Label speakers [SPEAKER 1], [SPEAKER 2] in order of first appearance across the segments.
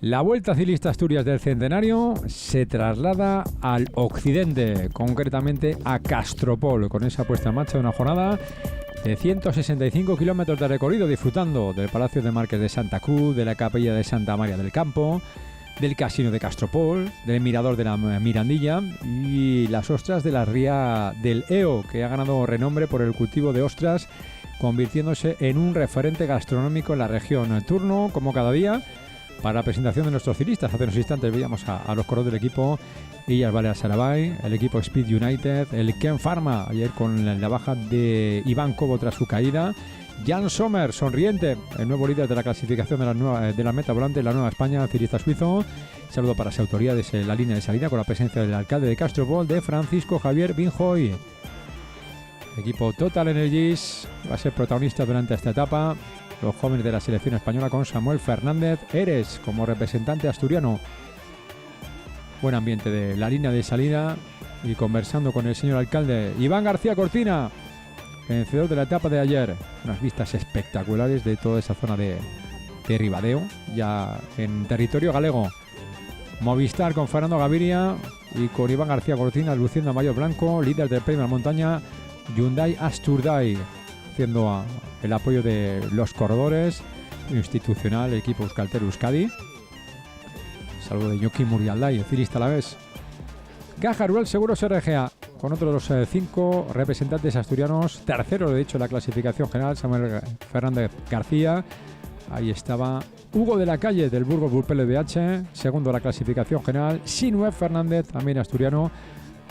[SPEAKER 1] La Vuelta Ciclista Asturias del Centenario se traslada al occidente, concretamente a Castropol, con esa puesta en marcha de una jornada de 165 kilómetros de recorrido, disfrutando del Palacio de Marques de Santa Cruz, de la Capilla de Santa María del Campo, del Casino de Castropol, del Mirador de la Mirandilla y las ostras de la Ría del Eo, que ha ganado renombre por el cultivo de ostras, convirtiéndose en un referente gastronómico en la región. Turno, como cada día, para la presentación de nuestros ciclistas. Hace unos instantes veíamos a los coros del equipo Illas Baleares Sarabay, el equipo Speed United, el Ken Pharma, ayer con la baja de Iván Cobo tras su caída, Jan Sommer, sonriente, el nuevo líder de la clasificación de la meta volante de la Nueva España, ciclista suizo. Saludo para las autoridades en la línea de salida, con la presencia del alcalde de Castropol, de Francisco Javier Binjoy. El equipo Total Energies va a ser protagonista durante esta etapa. Los jóvenes de la selección española, con Samuel Fernández Eres como representante asturiano. Buen ambiente de la línea de salida, y conversando con el señor alcalde Iván García Cortina, vencedor de la etapa de ayer. Unas vistas espectaculares de toda esa zona de Ribadeo, ya en territorio galego. Movistar con Fernando Gaviria y con Iván García Cortina luciendo a mayo blanco, líder del premio a la montaña Hyundai Asturdai, haciendo el apoyo de los corredores, institucional, el equipo Euskaltel Euskadi. Saludo de Joaquín Murialdai, el ciclista a la vez. Caja Rural Seguros RGA, con otros 5 representantes asturianos, tercero de hecho en la clasificación general, Samuel Fernández García. Ahí estaba Hugo de la Calle del Burgos Vulpele BH, segundo en la clasificación general. Sinué Fernández, también asturiano,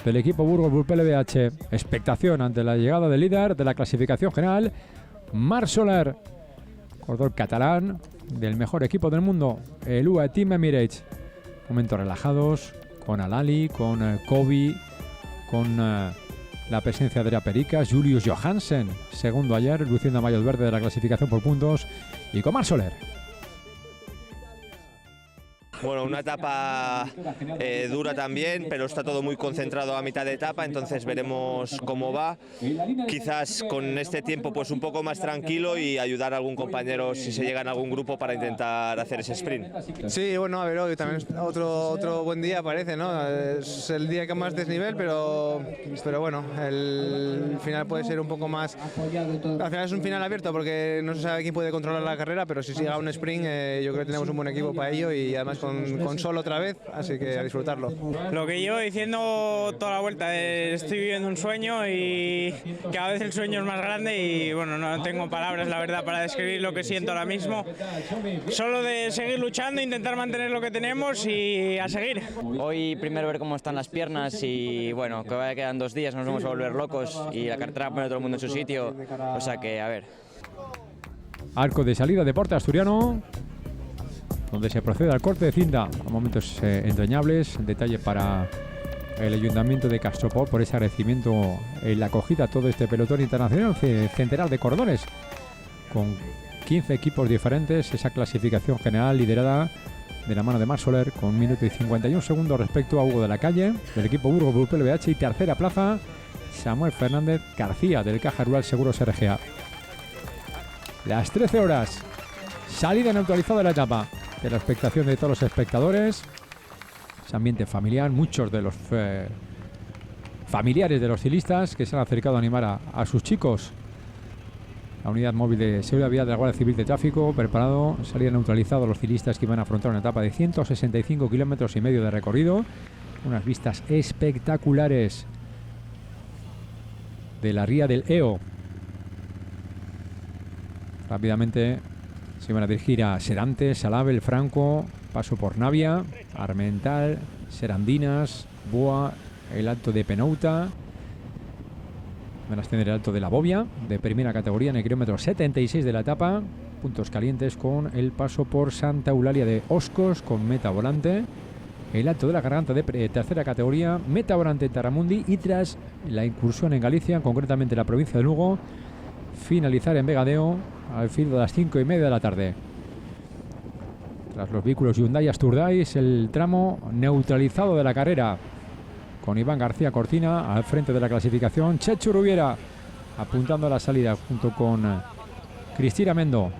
[SPEAKER 1] del equipo Burgos Vulpele BH. Expectación ante la llegada del líder de la clasificación general, Marc Soler, corredor catalán del mejor equipo del mundo, el UAE Team Emirates. Momentos relajados con Alali, con Kobe, con la presencia de la Pericas, Julius Johansen, segundo ayer, luciendo a maillot verde de la clasificación por puntos, y con Marc Soler.
[SPEAKER 2] Bueno, una etapa dura también, pero está todo muy concentrado a mitad de etapa, entonces veremos cómo va. Quizás con este tiempo pues un poco más tranquilo y ayudar a algún compañero si se llega en algún grupo para intentar hacer ese sprint.
[SPEAKER 3] Sí, bueno, a ver, hoy también es otro buen día parece, ¿no? Es el día que más desnivel, pero bueno, el final puede ser un poco más... Al final es un final abierto porque no se sabe quién puede controlar la carrera, pero si llega un sprint yo creo que tenemos un buen equipo para ello, y además con Sol otra vez, así que a disfrutarlo.
[SPEAKER 4] Lo que llevo diciendo toda la vuelta es: estoy viviendo un sueño y cada vez el sueño es más grande, y bueno, no tengo palabras la verdad para describir lo que siento ahora mismo. Solo de seguir luchando, intentar mantener lo que tenemos y a seguir.
[SPEAKER 5] Hoy primero ver cómo están las piernas y bueno, que vaya quedan 2 días, nos vamos a volver locos y la carretera pone a todo el mundo en su sitio, o sea que a ver.
[SPEAKER 1] Arco de salida, Deporte Asturiano, donde se procede al corte de cinta a momentos entrañables. Detalle para el Ayuntamiento de Castropol por ese agradecimiento en la acogida a todo este pelotón internacional centenar de corredores, con 15 equipos diferentes. Esa clasificación general liderada de la mano de Marc Soler con 1 minuto y 51 segundos respecto a Hugo de la Calle del equipo Burgos Vulpele BH, y tercera plaza Samuel Fernández García del Caja Rural Seguros RGA. Las 13 horas, salida neutralizada de la etapa, de la expectación de todos los espectadores. Ese ambiente familiar, muchos de los familiares de los ciclistas que se han acercado a animar a sus chicos. La unidad móvil de seguridad vial de la Guardia Civil de Tráfico preparado, salida neutralizada los ciclistas que iban a afrontar una etapa de 165 kilómetros y medio de recorrido. Unas vistas espectaculares de la Ría del Eo. Rápidamente se van a dirigir a Serantes, Salabel, Franco, paso por Navia, Armental, Serandinas, Boa, el Alto de Penouta. Van a ascender el Alto de la Bobia, de primera categoría, en el kilómetro 76 de la etapa. Puntos calientes con el paso por Santa Eulalia de Oscos, con meta volante. El Alto de la Garganta, de tercera categoría, meta volante en Taramundi. Y tras la incursión en Galicia, concretamente la provincia de Lugo, finalizar en Vegadeo al fin de las 5:30 de la tarde. Tras los vehículos Hyundai Asturdai, es el tramo neutralizado de la carrera, con Iván García Cortina al frente de la clasificación. Chechu Rubiera apuntando a la salida junto con Cristina Mendo.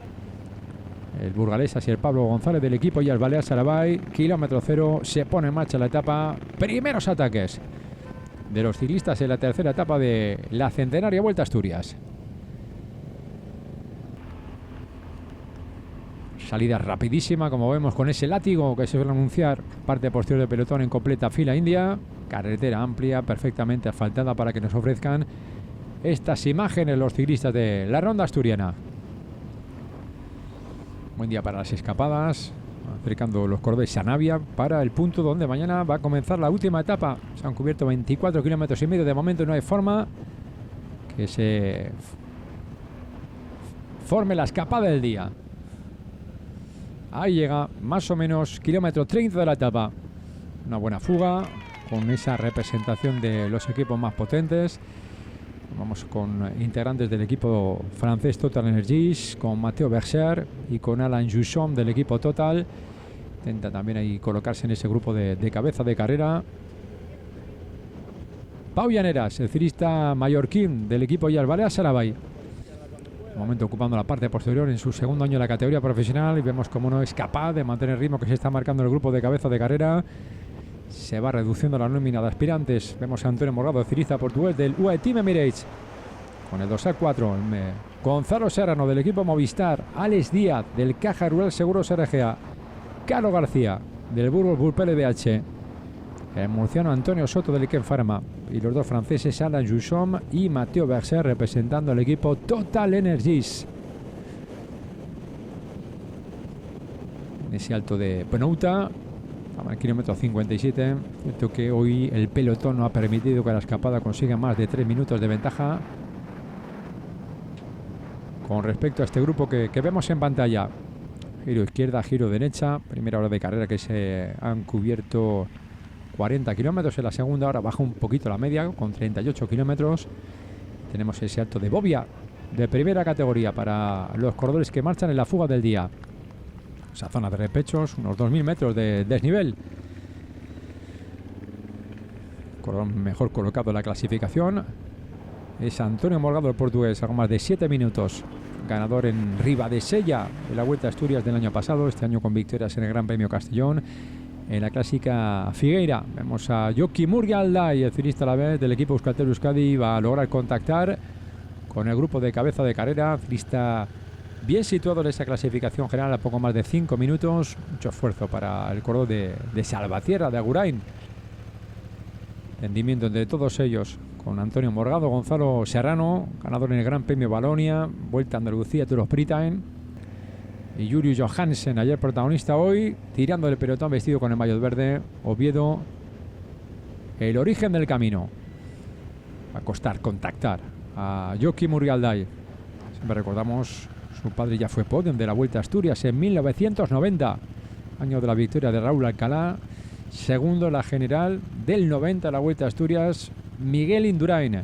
[SPEAKER 1] el burgalés, así el Pablo González del equipo y el Balear Sarabay. Kilómetro cero, se pone en marcha la etapa. Primeros ataques de los ciclistas en la tercera etapa de la centenaria Vuelta a Asturias. Salida rapidísima, como vemos, con ese látigo que se suele anunciar. Parte posterior del pelotón en completa fila india. Carretera amplia, perfectamente asfaltada para que nos ofrezcan estas imágenes los ciclistas de la ronda asturiana. Buen día para las escapadas, acercando los cordones a Navia para el punto donde mañana va a comenzar la última etapa. Se han cubierto 24 kilómetros y medio. De momento no hay forma que se forme la escapada del día. Ahí llega más o menos kilómetro 30 de la etapa. Una buena fuga con esa representación de los equipos más potentes. Vamos con integrantes del equipo francés Total Energies, con Mathieu Berger y con Alain Jusson del equipo Total. Intenta también ahí colocarse en ese grupo de cabeza de carrera. Pau Llaneras, el ciclista mallorquín del equipo Balear Sarabay. De momento ocupando la parte posterior en su segundo año en la categoría profesional, y vemos cómo no es capaz de mantener el ritmo que se está marcando el grupo de cabeza de carrera. Se va reduciendo la nómina de aspirantes. Vemos a Antonio Morgado, ciclista portugués del UAE Team Emirates, con el 2A4. Gonzalo Serrano del equipo Movistar, Alex Díaz del Caja Rural Seguros RGA, Carlos García del Burgos Burpel BH, el murciano Antonio Soto del Iken Pharma, y los dos franceses Alain Jusson y Mathieu Berger representando al equipo Total Energies. En ese alto de Penouta, en el kilómetro 57, cierto que hoy el pelotón no ha permitido que la escapada consiga más de 3 minutos de ventaja con respecto a este grupo que vemos en pantalla. Giro izquierda, giro derecha, primera hora de carrera que se han cubierto 40 kilómetros, en la segunda hora baja un poquito la media con 38 kilómetros. Tenemos ese alto de Bobia de primera categoría para los corredores que marchan en la fuga del día. Esa zona de repechos, unos 2000 metros de desnivel. Corredor mejor colocado en la clasificación es Antonio Morgado, el portugués, algo más de 7 minutos. Ganador en Ribadesella de la Vuelta a Asturias del año pasado, este año con victorias en el Gran Premio Castellón. En la clásica Figueira vemos a Joki Murrialda, y el ciclista a la vez del equipo Euskaltel Euskadi va a lograr contactar con el grupo de cabeza de carrera. Ciclista bien situado en esa clasificación general a poco más de 5 minutos. Mucho esfuerzo para el corredor de Salvatierra, de Agurain. Rendimiento entre todos ellos, con Antonio Morgado, Gonzalo Serrano, ganador en el Gran Premio Valonia, Vuelta a Andalucía, Tour of Britain, y Yuri Johansen, ayer protagonista, hoy tirando del pelotón vestido con el maillot verde. Oviedo, el origen del camino. Va a costar contactar a Joki Murrialday. Siempre recordamos, su padre ya fue podium de la Vuelta a Asturias en 1990, año de la victoria de Raúl Alcalá. Segundo en la general del 90 la Vuelta a Asturias, Miguel Indurain.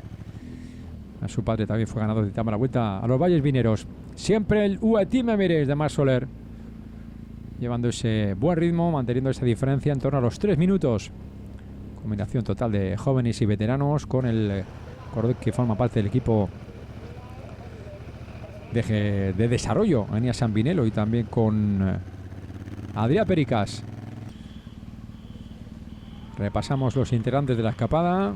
[SPEAKER 1] A su padre también fue ganador de la Vuelta a los Valles Vineros. Siempre el UAE Team Emirates de Marc Soler, llevando ese buen ritmo, manteniendo esa diferencia en torno a los 3 minutos. Combinación total de jóvenes y veteranos con el corredor que forma parte del equipo de desarrollo, Ania Sanvinelo, y también con Adrià Pericas. Repasamos los integrantes de la escapada.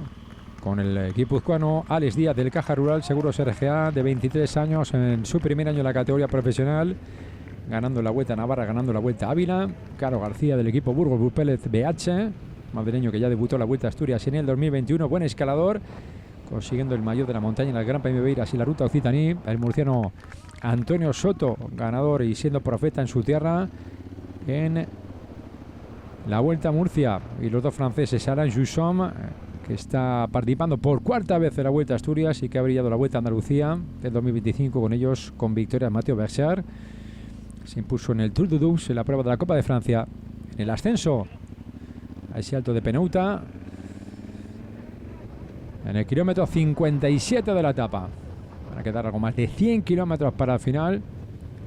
[SPEAKER 1] Con el guipuzcoano Alex Díaz del Caja Rural Seguros RGA, de 23 años, en su primer año en la categoría profesional, ganando la Vuelta a Navarra, ganando la Vuelta a Ávila. Carlos García del equipo Burgos Burpélez BH, madrileño que ya debutó la Vuelta a Asturias en el 2021, buen escalador, consiguiendo el maillot de la montaña en el Gran Premio de Beiras y la Ruta Occitaní. El murciano Antonio Soto, ganador y siendo profeta en su tierra en la Vuelta a Murcia. Y los dos franceses, Alain Jusson, que está participando por cuarta vez en la Vuelta a Asturias y que ha brillado la Vuelta a Andalucía del 2025 con ellos, con victoria Mathieu Berger. Se impuso en el Tour de Doubs, en la prueba de la Copa de Francia, en el ascenso a ese alto de Penouta, en el kilómetro 57 de la etapa. Van a quedar algo más de 100 kilómetros para el final,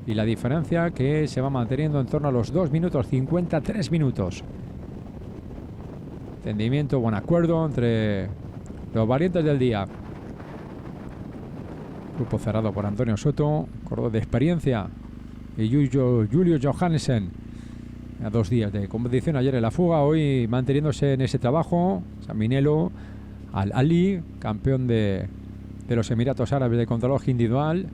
[SPEAKER 1] y la diferencia que se va manteniendo en torno a los 2 minutos 50, 3 minutos. Entendimiento, buen acuerdo entre los valientes del día. Grupo cerrado por Antonio Soto, corredor de experiencia y Julio Johannessen. A 2 días de competición, ayer en la fuga, hoy manteniéndose en ese trabajo. Saminelo, Al-Ali, campeón de los Emiratos Árabes de contrarreloj individual.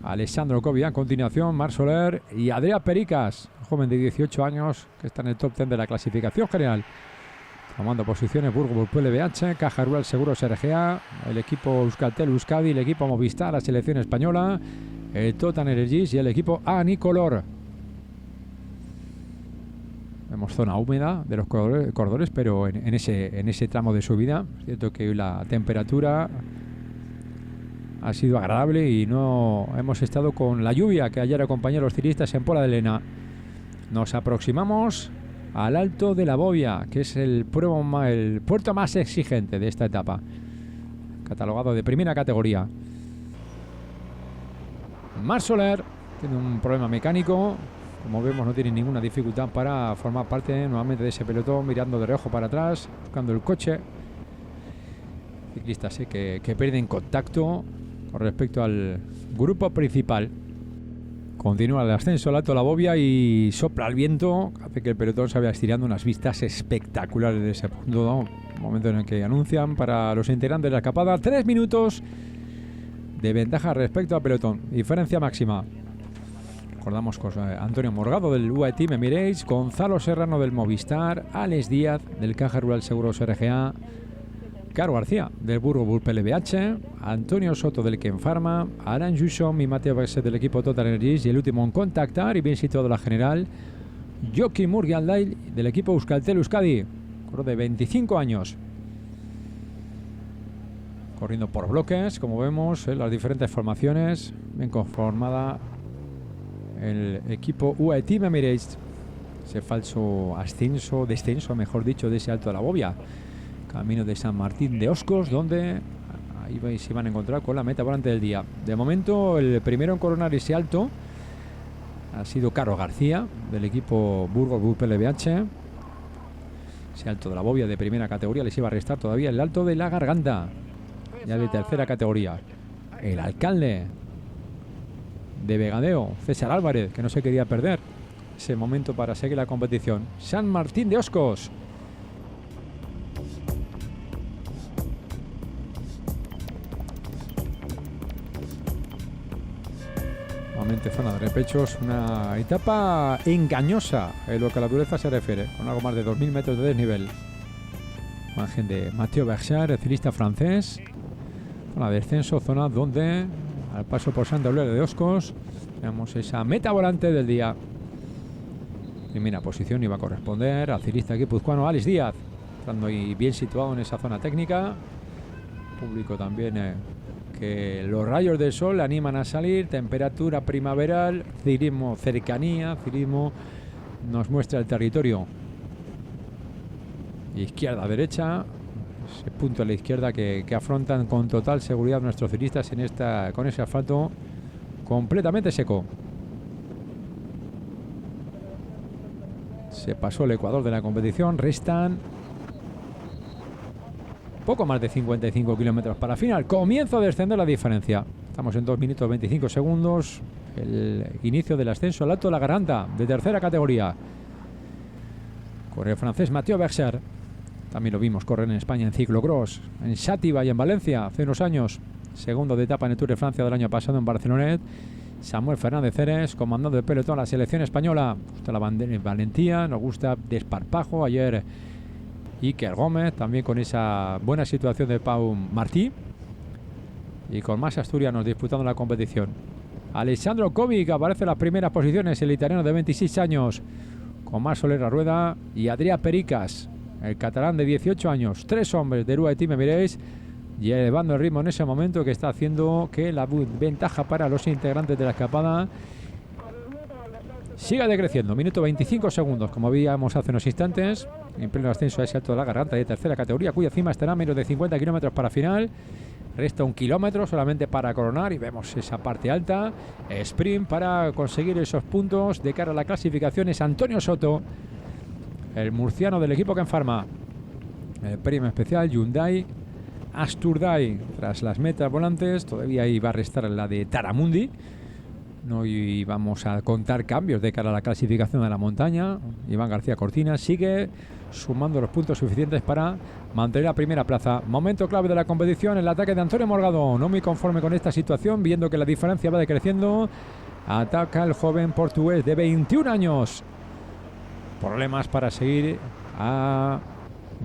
[SPEAKER 1] Alessandro Covi a continuación, Marc Soler y Adrià Pericas, joven de 18 años que está en el top 10 de la clasificación general. Tomando posiciones Burgo PLBH, Caja Rural Seguros RGA, el equipo Euskaltel Euskadi, el equipo Movistar, la selección española, el Total Energies y el equipo Anicolor. Vemos zona húmeda de los corredores, pero en ese tramo de subida. Es cierto que hoy la temperatura ha sido agradable y no hemos estado con la lluvia que ayer acompañó a los ciclistas en Pola de Lena. Nos aproximamos al Alto de la Bobia, que es el puerto más exigente de esta etapa, catalogado de primera categoría. Marc Soler tiene un problema mecánico. Como vemos, no tiene ninguna dificultad para formar parte nuevamente de ese pelotón, mirando de reojo para atrás, buscando el coche. Ciclistas que pierden contacto con respecto al grupo principal. Continúa el ascenso al Alto de la Bobia y sopla el viento, hace que el pelotón se vaya estirando, unas vistas espectaculares de ese punto, ¿no? Momento en el que anuncian para los integrantes de la escapada 3 minutos de ventaja respecto al pelotón, diferencia máxima. Recordamos con Antonio Morgado del UAE Team Emirates, Gonzalo Serrano del Movistar, Alex Díaz del Caja Rural Seguros RGA, Caro García del Burgo PLBH, Antonio Soto del Ken Pharma, Aran Jusom y Mateo Bexet del equipo Total Energies, y el último en contactar y bien situado la general, Joaquim Murgialdai del equipo Euskaltel Euskadi, de 25 años. Corriendo por bloques, como vemos, las diferentes formaciones, bien conformada el equipo UAE Team Emirates. Ese falso descenso, mejor dicho, de ese Alto de la Bobia, camino de San Martín de Oscos, donde ahí se van a encontrar con la meta volante del día. De momento, el primero en coronar ese alto ha sido Caro García del equipo Burgos PLBH. Ese Alto de la Bobia de primera categoría les iba a restar todavía el Alto de la Garganta, ya de tercera categoría. El alcalde de Vegadeo, César Álvarez, que no se quería perder ese momento para seguir la competición. San Martín de Oscos. Nuevamente zona de repechos, una etapa engañosa en lo que a la dureza se refiere, con algo más de 2.000 metros de desnivel. Imagen de Mathieu Bexar, el ciclista francés. Zona de descenso, zona donde al paso por Santa Eulalia de Oscos tenemos esa meta volante del día. Primera posición iba a corresponder al ciclista guipuzcoano Alex Díaz, estando ahí bien situado en esa zona técnica. Público también que los rayos del sol le animan a salir, temperatura primaveral, ciclismo cercanía, ciclismo nos muestra el territorio izquierda a derecha, ese punto a la izquierda que afrontan con total seguridad nuestros ciclistas con ese asfalto completamente seco. Se pasó el ecuador de la competición, restan poco más de 55 kilómetros para final. Comienza a descender la diferencia. Estamos en 2 minutos 25 segundos. El inicio del ascenso al Alto de la Garganta de tercera categoría. Corre el francés Mathieu Bexar. También lo vimos correr en España en ciclocross, en Xàtiva y en Valencia hace unos años. Segundo de etapa en el Tour de Francia del año pasado en Barcelonet. Samuel Fernández Ceres, comandando el pelotón a la selección española. Nos gusta la valentía, nos gusta desparpajo. Ayer Iker Gómez, también con esa buena situación de Pau Martí. Y con más asturianos disputando la competición. Alessandro Covi, que aparece en las primeras posiciones, el italiano de 26 años, con Marc Soler a rueda, y Adrià Pericas, el catalán de 18 años. 3 hombres de UAE Team Emirates, y elevando el ritmo en ese momento, que está haciendo que la ventaja para los integrantes de la escapada siga decreciendo. Minuto 25 segundos, como veíamos hace unos instantes, en pleno ascenso a ese Alto de la Garganta de tercera categoría, cuya cima estará a menos de 50 kilómetros para final. Resta 1 kilómetro solamente para coronar y vemos esa parte alta. Sprint para conseguir esos puntos de cara a la clasificación es Antonio Soto, el murciano del equipo Ken Pharma. El premio especial Hyundai Asturdai tras las metas volantes. Todavía ahí va a restar la de Taramundi, Hoy vamos a contar cambios de cara a la clasificación de la montaña. Iván García Cortina sigue sumando los puntos suficientes para mantener la primera plaza. Momento clave de la competición, el ataque de Antonio Morgado. No muy conforme con esta situación, viendo que la diferencia va decreciendo. Ataca el joven portugués de 21 años. Problemas para seguir a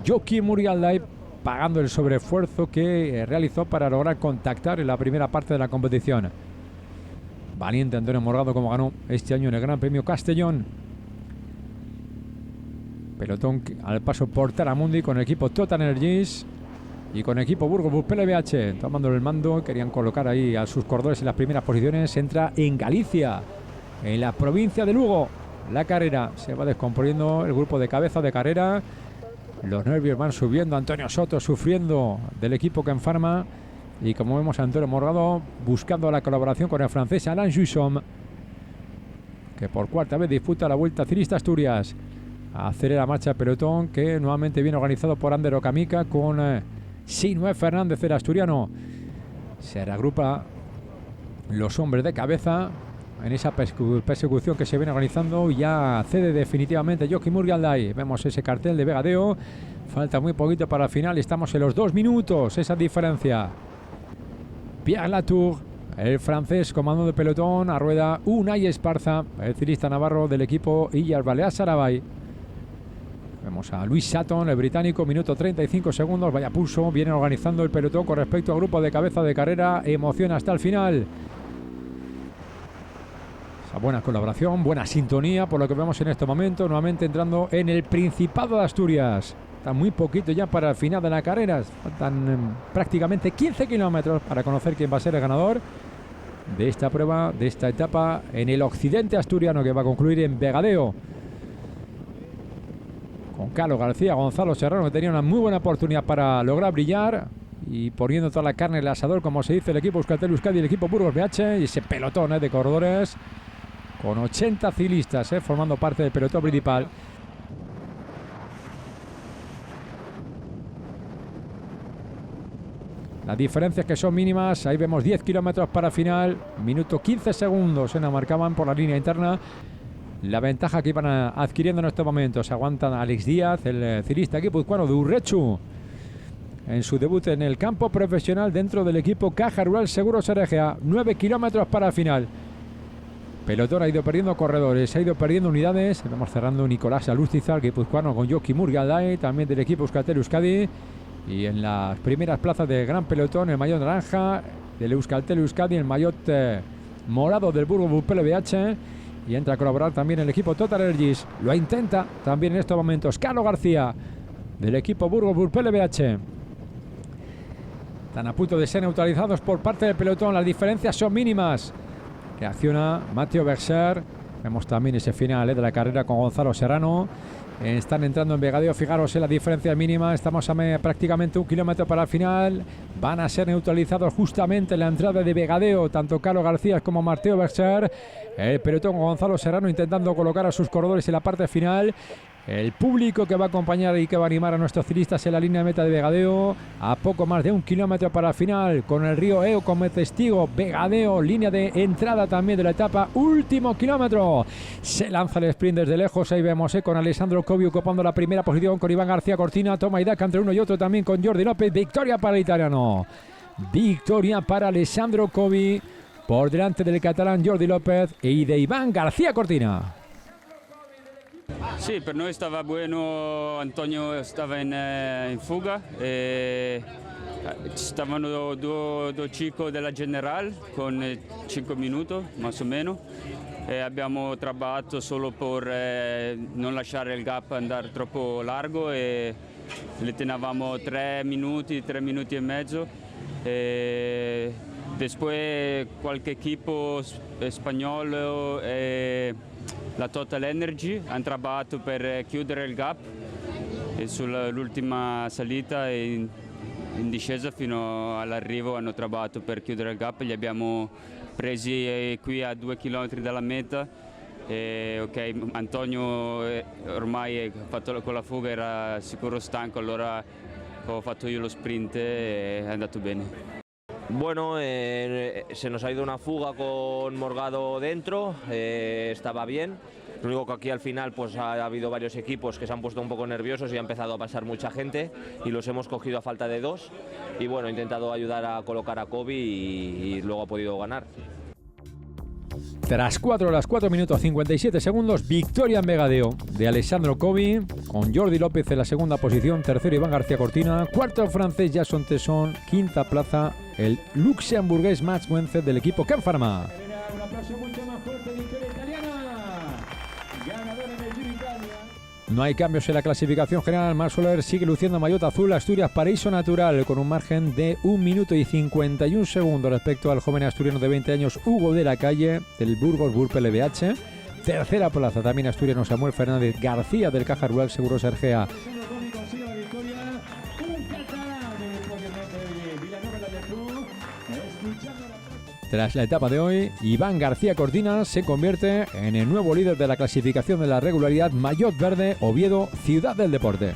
[SPEAKER 1] Joaquim Murialday, pagando el sobreesfuerzo que realizó para lograr contactar en la primera parte de la competición. Valiente Antonio Morgado, como ganó este año en el Gran Premio Castellón. Pelotón al paso por Taramundi con el equipo Total Energies y con el equipo Burgos PLBH tomando el mando. Querían colocar ahí a sus corredores en las primeras posiciones. Entra en Galicia, en la provincia de Lugo, la carrera. Se va descomponiendo el grupo de cabeza de carrera. Los nervios van subiendo. Antonio Soto sufriendo del equipo Kenfarma. Y como vemos a Antonio Morgado buscando la colaboración con el francés Alain Jussom, que por cuarta vez disputa la Vuelta Ciclista Asturias. Acelera marcha el pelotón, que nuevamente viene organizado por Ander Okamica con Sinue Fernández, el asturiano. Se reagrupa los hombres de cabeza en esa persecución que se viene organizando. Ya cede definitivamente Joaquim Murialday. Vemos ese cartel de Vegadeo. Falta muy poquito para el final. Estamos en los 2 minutos. Esa diferencia. Pierre Latour, el francés, comando de pelotón. A rueda Unai Esparza, el ciclista navarro del equipo Illas Balears Sarabay. Vemos a Luis Sutton, el británico, minuto 35 segundos. Vaya pulso, viene organizando el pelotón con respecto al grupo de cabeza de carrera. Emoción hasta el final. Esa buena colaboración, buena sintonía, por lo que vemos en este momento. Nuevamente entrando en el Principado de Asturias. Está muy poquito ya para el final de la carrera. Faltan prácticamente 15 kilómetros para conocer quién va a ser el ganador de esta prueba, de esta etapa en el occidente asturiano, que va a concluir en Vegadeo. Con Carlos García, Gonzalo Serrano, que tenía una muy buena oportunidad para lograr brillar. Y poniendo toda la carne en el asador, como se dice, el equipo Euskaltel Euskadi y el equipo Burgos BH. Y ese pelotón de corredores con 80 ciclistas formando parte del pelotón principal. Las diferencias que son mínimas, ahí vemos 10 kilómetros para final, minuto 15 segundos, marcaban por la línea interna la ventaja que iban adquiriendo en estos momentos. Aguantan a Alex Díaz, el ciclista guipuzcoano de Urrechu, en su debut en el campo profesional dentro del equipo Caja Rural Seguros RGA. 9 kilómetros para el final. Pelotón ha ido perdiendo corredores, ha ido perdiendo unidades. Estamos cerrando Nicolás Alustizar, guipuzcoano, con Joaquim Murialday, también del equipo Euskaltel Euskadi. Y en las primeras plazas del gran pelotón, el maillot naranja del Euskaltel Euskadi, el maillot morado del Burgos PLBH. Y entra a colaborar también el equipo Total Energies. Lo intenta también en estos momentos Carlos García, del equipo Burgos PLBH. Están a punto de ser neutralizados por parte del pelotón. Las diferencias son mínimas. Reacciona Mathieu Berger. Vemos también ese final de la carrera con Gonzalo Serrano. Están entrando en Vegadeo, fijaros en la diferencia mínima. Estamos a prácticamente 1 kilómetro para el final. Van a ser neutralizados justamente en la entrada de Vegadeo, tanto Carlos García como Mathieu Berger. El pelotón con Gonzalo Serrano intentando colocar a sus corredores en la parte final. El público que va a acompañar y que va a animar a nuestros ciclistas en la línea de meta de Vegadeo, a poco más de 1 kilómetro para el final, con el río Eo como testigo. Vegadeo, línea de entrada también de la etapa, último kilómetro. Se lanza el sprint desde lejos. Ahí vemos con Alessandro Covi ocupando la primera posición, con Iván García Cortina. Toma y daca entre uno y otro también con Jordi López. Victoria para el italiano. Victoria para Alessandro Covi, por delante del catalán Jordi López y de Iván García Cortina.
[SPEAKER 6] Sì, per noi stava buono, Antonio stava in fuga, stavano due Chico della General con 5 minuti, más o meno, e abbiamo trabajato solo per non lasciare il gap andare troppo largo e le tenevamo 3 minuti e mezzo. Después qualche equipo spagnolo la Total Energy hanno lavorato per chiudere il gap e sull'ultima salita e in discesa fino all'arrivo hanno lavorato per chiudere il gap. Li abbiamo presi qui a 2 km dalla meta. Ok, Antonio ormai fatto con la fuga era sicuro stanco, allora ho fatto io lo sprint e è andato bene.
[SPEAKER 2] Bueno, se nos ha ido una fuga con Morgado dentro, estaba bien. Lo único que aquí al final pues ha habido varios equipos que se han puesto un poco nerviosos y ha empezado a pasar mucha gente y los hemos cogido a falta de 2 y bueno, he intentado ayudar a colocar a Kobe y luego ha podido ganar.
[SPEAKER 1] Tras 4 horas 4 minutos 57 segundos, victoria en Vegadeo de Alessandro Kobe, con Jordi López en la segunda posición, tercero Iván García Cortina, cuarto el francés Jason Tesson, quinta plaza el luxemburgués Mats Wenzel del equipo Ken Pharma. Un aplauso mucho más fuerte, victoria italiana, ganador en el Giro Italia. No hay cambios en la clasificación general. Marc Soler sigue luciendo maillot azul. Asturias Paraíso Natural con un margen de 1 minuto y 51 segundos respecto al joven asturiano de 20 años Hugo de la Calle del Burgos Burpe LBH. Tercera plaza también asturiano Samuel Fernández García del Caja Rural Seguros Argea. Tras la etapa de hoy, Iván García Cortina se convierte en el nuevo líder de la clasificación de la regularidad maillot verde Oviedo Ciudad del Deporte.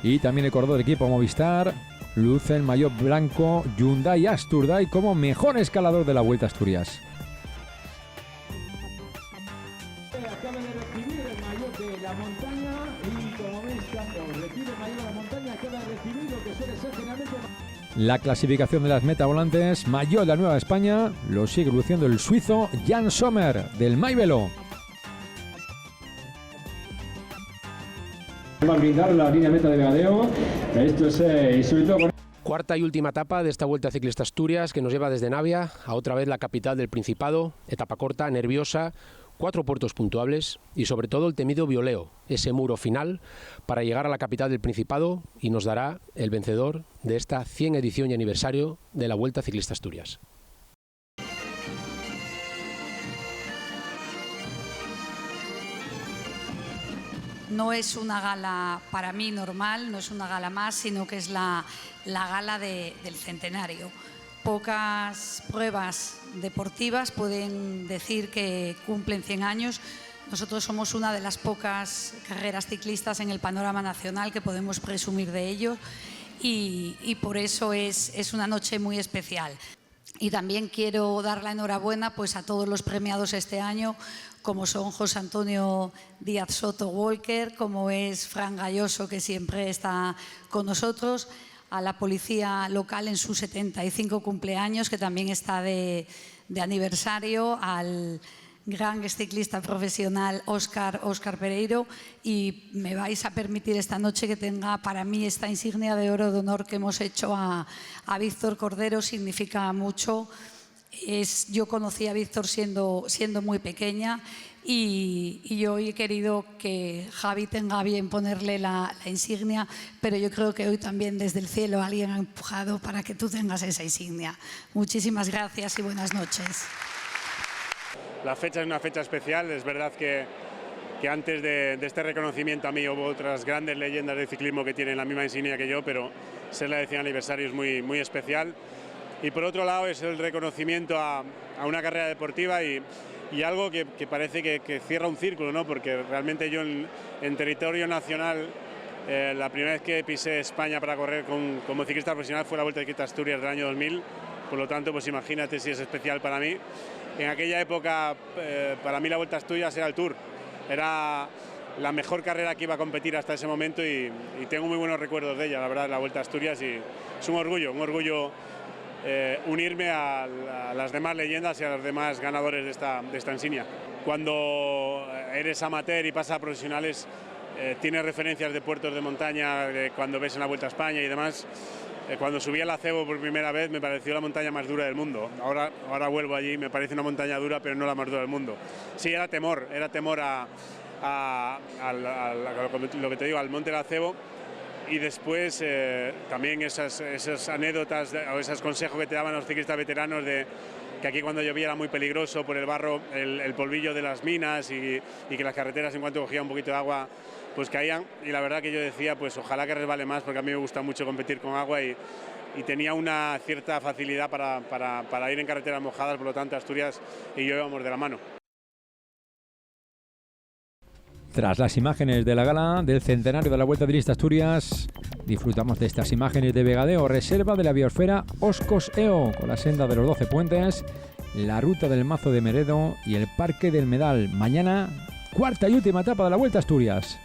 [SPEAKER 1] Y también el corredor del equipo Movistar luce el maillot blanco Hyundai Asturday como mejor escalador de la Vuelta a Asturias. Acaba de recibir el maillot de la montaña y como veis cuando recibe el maillot de la montaña acaba de recibir lo que suele ser generalmente. La clasificación de las metavolantes maillot de la Nueva España lo sigue luciendo el suizo Jan Sommer del Maivelo. Va a brindar la línea meta de Vegadeo. Esto es y sobre todo con...
[SPEAKER 7] Cuarta y última etapa de esta Vuelta Ciclista Asturias que nos lleva desde Navia a otra vez la capital del Principado. Etapa corta, nerviosa, 4 puertos puntuables y sobre todo el temido Violeo, ese muro final para llegar a la capital del Principado y nos dará el vencedor de esta 100 edición y aniversario de la Vuelta Ciclista Asturias.
[SPEAKER 8] No es una gala para mí normal, no es una gala más, sino que es la gala del centenario. Pocas pruebas deportivas pueden decir que cumplen 100 años. Nosotros somos una de las pocas carreras ciclistas en el panorama nacional que podemos presumir de ello y por eso es una noche muy especial. Y también quiero dar la enhorabuena pues, a todos los premiados este año, como son José Antonio Díaz Soto Walker, como es Fran Galloso, que siempre está con nosotros, a la policía local en su 75 cumpleaños, que también está de aniversario, al gran ciclista profesional Óscar Pereiro, y me vais a permitir esta noche que tenga para mí esta insignia de oro de honor que hemos hecho a Víctor Cordero. Significa mucho. Yo conocí a Víctor siendo muy pequeña y hoy he querido que Javi tenga bien ponerle la insignia, pero yo creo que hoy también desde el cielo alguien ha empujado para que tú tengas esa insignia. Muchísimas gracias y buenas noches.
[SPEAKER 9] La fecha es una fecha especial. Es verdad que antes de este reconocimiento a mí hubo otras grandes leyendas del ciclismo que tienen la misma insignia que yo, pero ser la de 100 aniversario es muy especial. Y por otro lado es el reconocimiento a una carrera deportiva y algo que parece que cierra un círculo, ¿no? Porque realmente yo en territorio nacional, la primera vez que pisé España para correr como ciclista profesional fue la Vuelta Ciclista Asturias del año 2000, por lo tanto pues imagínate si es especial para mí. En aquella época para mí la Vuelta a Asturias era el Tour, era la mejor carrera que iba a competir hasta ese momento y tengo muy buenos recuerdos de ella, la verdad, la Vuelta a Asturias, y es un orgullo unirme a las demás leyendas y a los demás ganadores de esta insignia. Cuando eres amateur y pasas a profesionales, tienes referencias de puertos de montaña, cuando ves en la Vuelta a España y demás. Cuando subí al Acebo por primera vez me pareció la montaña más dura del mundo. Ahora vuelvo allí y me parece una montaña dura, pero no la más dura del mundo. Sí, era temor a lo que te digo, al Monte del Acebo. Y después también esas anécdotas o esos consejos que te daban los ciclistas veteranos de que aquí cuando llovía era muy peligroso por el barro, el polvillo de las minas y que las carreteras en cuanto cogía un poquito de agua pues caían, y la verdad que yo decía pues ojalá que resbale más, porque a mí me gusta mucho competir con agua y tenía una cierta facilidad para ir en carreteras mojadas, por lo tanto Asturias y yo íbamos de la mano.
[SPEAKER 1] Tras las imágenes de la gala del centenario de la Vuelta Ciclista Asturias, disfrutamos de estas imágenes de Vegadeo, reserva de la biosfera Oscos-Eo, con la senda de los 12 puentes, la ruta del Mazo de Meredo y el Parque del Medal. Mañana, cuarta y última etapa de la Vuelta a Asturias.